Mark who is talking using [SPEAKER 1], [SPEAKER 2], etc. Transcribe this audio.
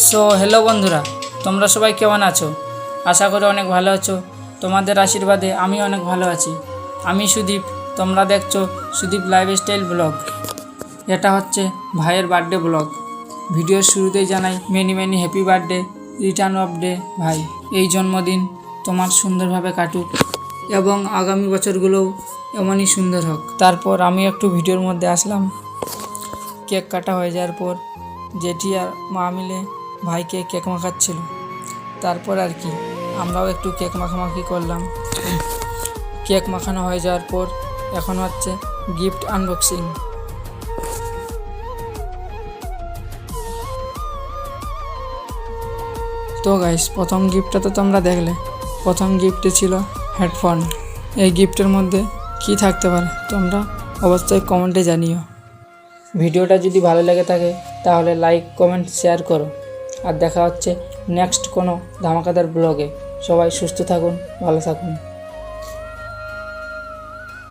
[SPEAKER 1] So hello বন্ধুরা, তোমরা সবাই কেমন আছো? আশা করি অনেক ভালো আছো। তোমাদের আশীর্বাদে আমি অনেক ভালো আছি। আমি সুদীপ, তোমরা দেখছো সুদীপ লাইফস্টাইল ব্লগ। এটা হচ্ছে ভাইয়ের বার্থডে ব্লগ। ভিডিওর শুরুতেই জানাই many happy birthday, return off day ভাই। এই জন্মদিন তোমার সুন্দরভাবে কাটুক এবং আগামী বছরগুলোও এমনই সুন্দর হোক। তারপর আমি একটু ভিডিওর মধ্যে আসলাম। কেক কাটা হয়ে যাওয়ার পর জেঠি আর মা মিলে ভাইকে কেক মাখাচ্ছিল। তারপর আর কি আমরাও একটু কেক মাখামাখি করলাম। কেক মাখানো হয়ে যাওয়ার পর এখন হচ্ছে গিফট আনবক্সিং। তো গাইস, প্রথম গিফটটা তো তোমরা দেখলে। প্রথম গিফটে ছিল হেডফোন। এই গিফটের মধ্যে কি থাকতে পারে তোমরা অবশ্যই কমেন্টে জানিও। ভিডিওটা যদি ভালো লেগে থাকে তাহলে লাইক, কমেন্ট, শেয়ার করো। আর দেখা হচ্ছে নেক্সট কোনো ধামাকাদার ব্লগে। সবাই সুস্থ থাকুন, ভালো থাকুন।